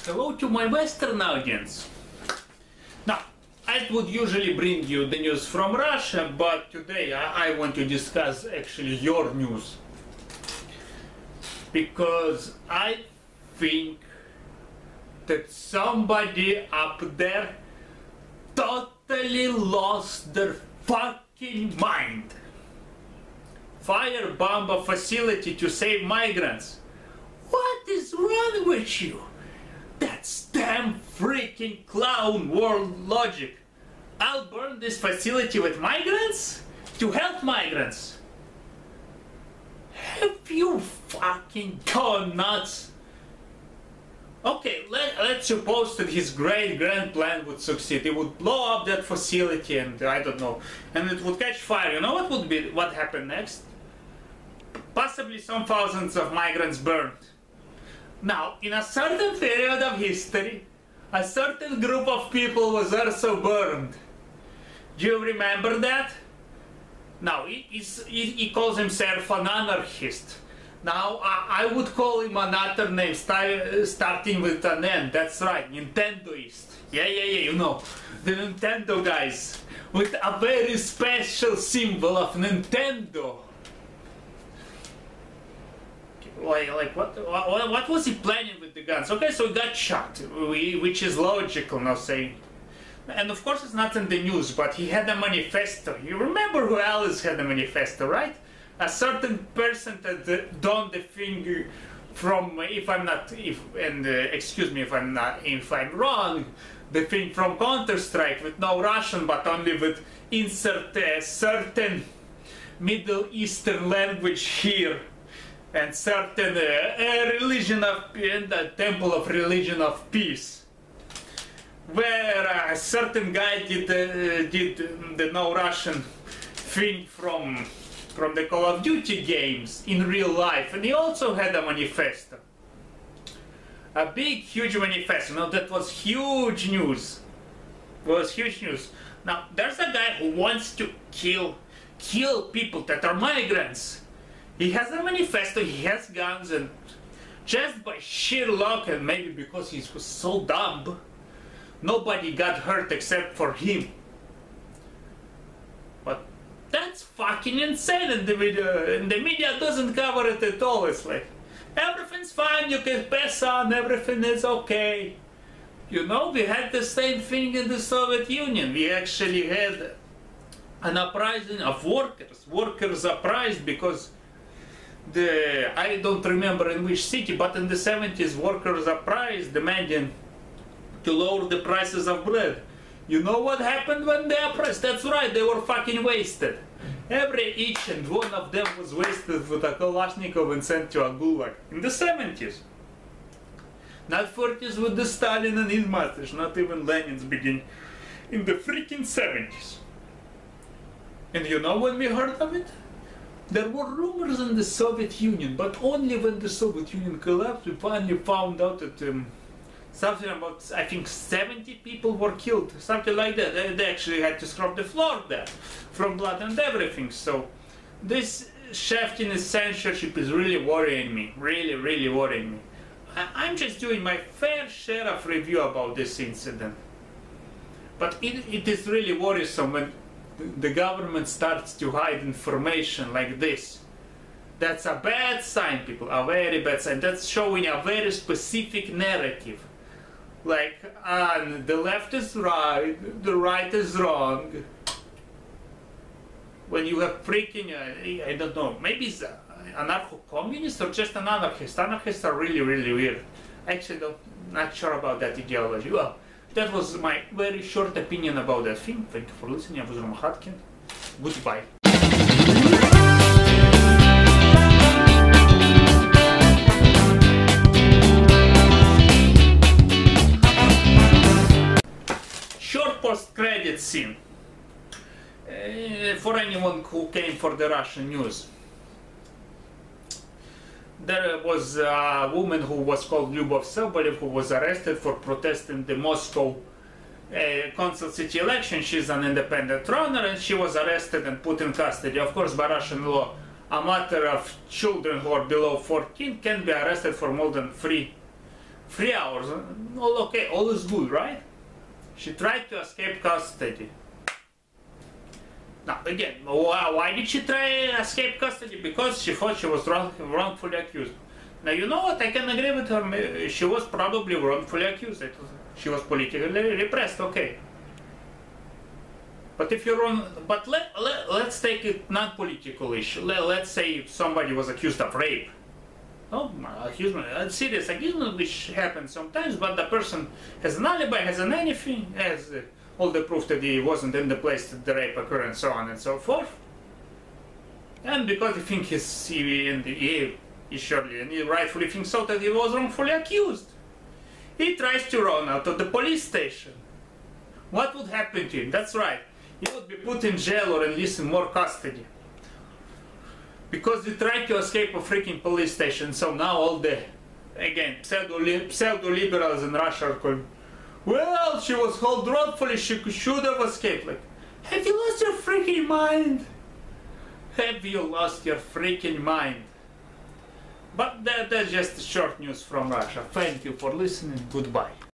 Hello to my Western audience. Now, I would usually bring you the news from Russia, but today I want to discuss actually your news. Because I think that somebody up there totally lost their fucking mind. Firebomber facility to save migrants. What is wrong with you? That's damn freaking clown world logic. I'll burn this facility with migrants to help migrants. Have you fucking gone nuts? Okay, let's suppose that his grand plan would succeed. He would blow up that facility and I don't know, and it would catch fire. You know what happened next? Possibly some thousands of migrants burned. Now, in a certain period of history, a certain group of people was also burned. Do you remember that? Now, he calls himself an anarchist. Now, I would call him another name starting with an N. That's right, Nintendoist. Yeah, you know, the Nintendo guys with a very special symbol of Nintendo. Like what was he planning with the guns? Okay, so he got shot, which is logical now saying. And of course it's not in the news, but he had a manifesto. You remember who else had a manifesto, right? A certain person that donned the thing from, excuse me if I'm wrong, the thing from Counter-Strike with no Russian, but only with insert a certain Middle Eastern language here. And certain religion of the temple of religion of peace, where a certain guy did the no Russian thing from the Call of Duty games in real life, and he also had a manifesto, a big huge manifesto. Now that was huge news. Now there's a guy who wants to kill people that are migrants. He has a manifesto, he has guns, and just by sheer luck, and maybe because he was so dumb, nobody got hurt except for him. But that's fucking insane, and the media doesn't cover it at all. It's like, everything's fine, you can pass on, everything is okay. You know, we had the same thing in the Soviet Union. We actually had an uprising of workers. Workers uprised because I don't remember in which city, but in the 70s workers uprised demanding to lower the prices of bread. You know what happened when they uprised? That's right, they were fucking wasted. Each and one of them was wasted with a Kalashnikov and sent to a gulag in the 70s. Not 40s with the Stalin and his masters, not even Lenin's begin in the freaking 70s. And you know when we heard of it? There were rumors in the Soviet Union, but only when the Soviet Union collapsed we finally found out that something about, I think, 70 people were killed, something like that. They actually had to scrub the floor there from blood and everything. So this shafting censorship is really worrying me, really worrying me. I'm just doing my fair share of review about this incident. But it is really worrisome when the government starts to hide information like this. That's a bad sign, people, a very bad sign. That's showing a very specific narrative. Like, the left is right, the right is wrong. When you have freaking, I don't know, maybe it's an anarcho-communist or just an anarchist. Anarchists are really weird. Actually, not sure about that ideology. Well, that was my very short opinion about that thing. Thank you for listening. I was Romahatkin. Goodbye. Short post-credit scene. For anyone who came for the Russian news. There was a woman who was called Lyubov Sobolev who was arrested for protesting the Moscow Council City election. She's an independent runner and she was arrested and put in custody. Of course, by Russian law, a mother of children who are below 14 can be arrested for more than 3 3 hours, all okay, all is good, right? She tried to escape custody. Now again, why did she try to escape custody? Because she thought she was wrongfully accused. Now you know what, I can agree with her, she was probably wrongfully accused. She was politically repressed, okay. But if you're wrong, but let's take a non-political issue. Let's say if somebody was accused of rape. Oh, serious accusation, which happens sometimes, but the person has an alibi, has an anything, has all the proof that he wasn't in the place that the rape occurred, and so on and so forth. And because he thinks he surely, and he rightfully thinks so, that he was wrongfully accused, he tries to run out of the police station. What would happen to him? That's right, he would be put in jail or at least in more custody. Because he tried to escape a freaking police station, so now all the, again, pseudo-liberals in Russia are calling, well, she was held wrongfully, she should have escaped. Like, have you lost your freaking mind? Have you lost your freaking mind? But that's just short news from Russia. Thank you for listening. Goodbye.